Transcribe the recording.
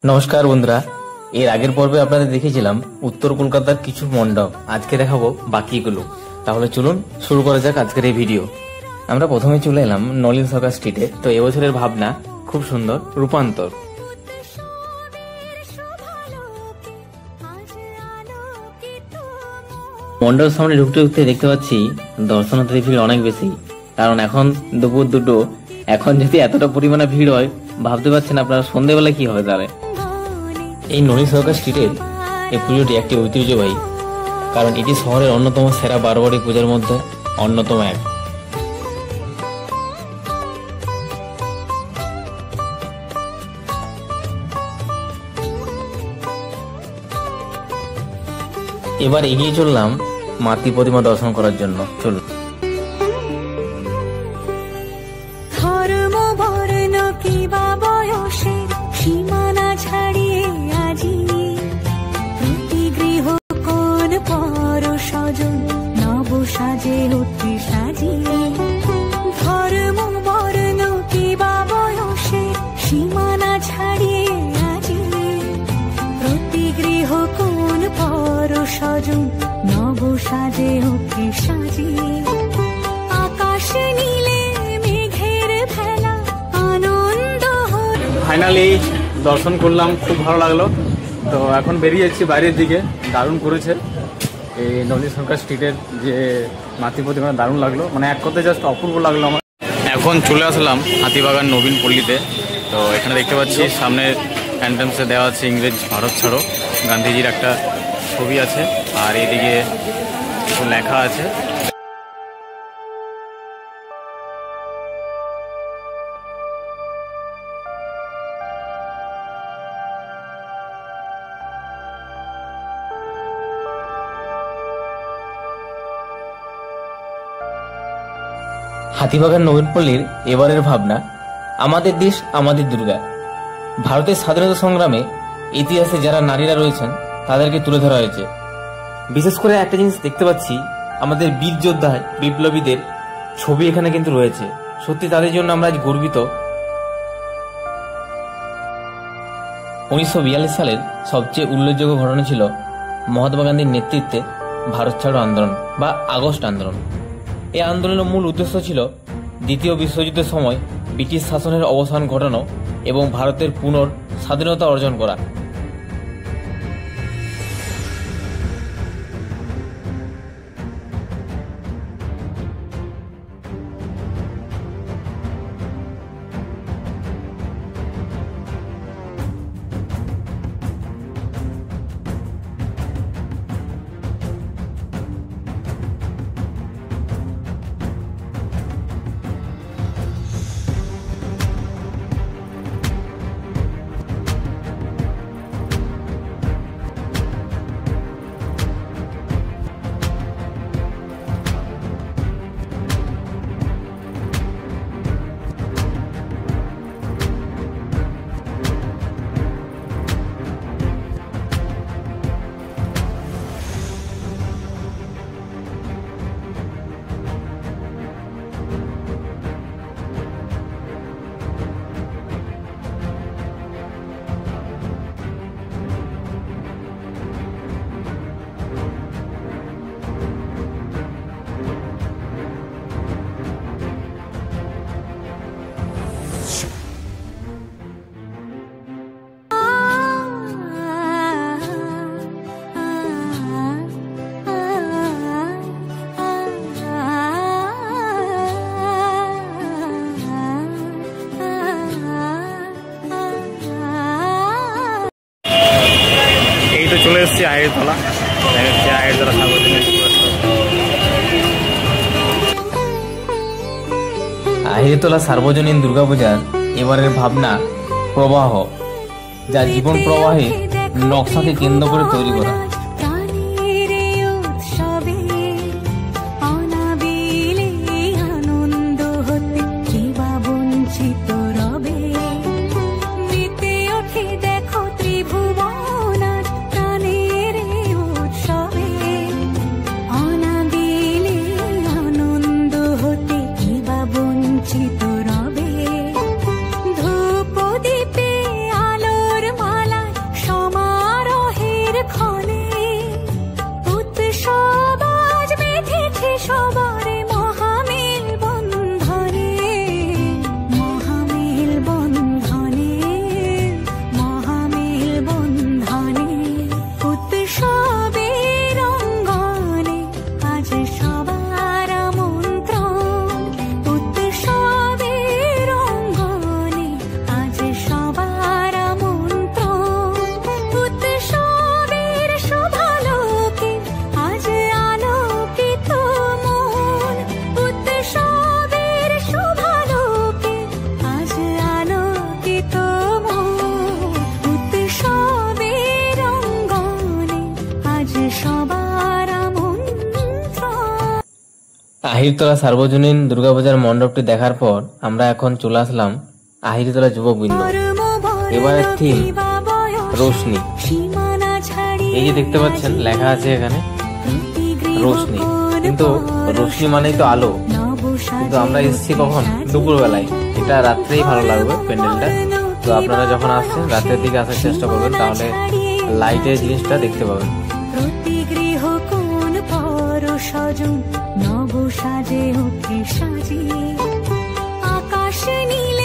নমস্কার বন্ধুরা, এর আগের পর্বে আপনাদের দেখিয়েছিলাম উত্তর কলকাতার কিছু মণ্ডপ। আজকে দেখাবো বাকিগুলো। তাহলে চলুন শুরু করা যাক আজকের এই ভিডিও। আমরা প্রথমে চলে এলাম নলিন সরকার স্ট্রিটে। তো এবছরের ভাবনা খুব সুন্দর, রূপান্তর। মণ্ডপের সামনে ঢুকতে ঢুকতে দেখতে পাচ্ছি দর্শনার্থী ভিড় অনেক বেশি, কারণ এখন দুপুর দুটো। এখন যদি এতটা পরিমাণে ভিড় হয়, ভাবতে পারছেন আপনারা সন্ধ্যেবেলা কি হবে তাহলে। এই নলিন সরকার স্ট্রিটের এই পুজোটি একটি ঐতিহ্যবাহী, কারণ এটি শহরের অন্যতম সেরা বারোয়ারি পূজার মধ্যে অন্যতম এক। এবার এগিয়ে চললাম মাতৃ প্রতিমা দর্শন করার জন্য। চলুন। সীমানা ছাড়িয়ে আজি প্রতি গৃহ কোন পর স্বজন নব সাজে উঠে সাজিয়ে ধর্ম বর্ণ কিবা বয়সে সীমানা ছাড়িয়ে আজি প্রতি গৃহ কোন পর স্বজন নব সাজে উঠে সাজিয়ে আকাশ নীলে মেঘের ভেলা আনন্দ ফাইনালি দর্শন করলাম, খুব ভালো লাগলো। তো এখন বেরিয়ে যাচ্ছি বাইরের দিকে। দারুণ করেছে এই নলিন সরকার স্ট্রিটের যে মাতৃ প্রতিমা, দারুণ লাগলো, মানে এক কথায় জাস্ট অপূর্ব লাগলো আমার। এখন চলে আসলাম হাতিবাগান নবীন পল্লীতে। তো এখানে দেখতে পাচ্ছি সামনে এন্ট্রান্সে দেওয়া আছে ইংরেজ ভারত ছাড়ো, গান্ধীজির একটা ছবি আছে, আর এদিকে কিছু লেখা আছে। হাতিবাগান নবীনপল্লীর এবারের ভাবনা আমাদের দেশ আমাদের দুর্গা। ভারতের স্বাধীনতা সংগ্রামে ইতিহাসে যারা নারীরা রয়েছেন তাদেরকে তুলে ধরা হয়েছে। বিশেষ করে একটা জিনিস দেখতে পাচ্ছি, আমাদের বীর যোদ্ধা বিপ্লবীদের ছবি এখানে কিন্তু রয়েছে। সত্যি তাদের জন্য আমরা আজ গর্বিত। 1942 সালের সবচেয়ে উল্লেখযোগ্য ঘটনা ছিল মহাত্মা গান্ধীর নেতৃত্বে ভারত ছাড়ো আন্দোলন বা আগস্ট আন্দোলন। এই আন্দোলনের মূল উদ্দেশ্য ছিল দ্বিতীয় বিশ্বযুদ্ধের সময় ব্রিটিশ শাসনের অবসান ঘটানো এবং ভারতের স্বাধীনতা অর্জন করা। চলে এসেছি আয়েরতলা। আয়েরতলা সার্বজনীন আহিরতলা সার্বজনীন দুর্গাপূজার এবারের ভাবনা প্রবাহ, যা জীবন প্রবাহে নকশাকে কেন্দ্র করে তৈরি করা। রবে ধূপ দীপে আলোর মালা আহিরতলা সার্বজনীন দুর্গাপূজার মণ্ডপটি দেখার পর আমরা এখন চলে আসলাম আহিরতলা যুববৃন্দ। এবারের থিম রোশনি। এই যে দেখতে পাচ্ছেন লেখা আছে এখানে রোশনি, কিন্তু রোশনি মানেই তো আলো, কিন্তু আমরা এসেছি কখন? দুপুর বেলায়। এটা রাত্রেই ভালো লাগবে প্যান্ডেলটা। তো আপনারা যখন আসছেন রাতের দিকে আসার চেষ্টা করবেন, তাহলে লাইটের জিনিসটা দেখতে পাবেন। প্রতিগৃহ কোন পর সজন নব সাজে ওঠে সাজিয়ে আকাশ নীল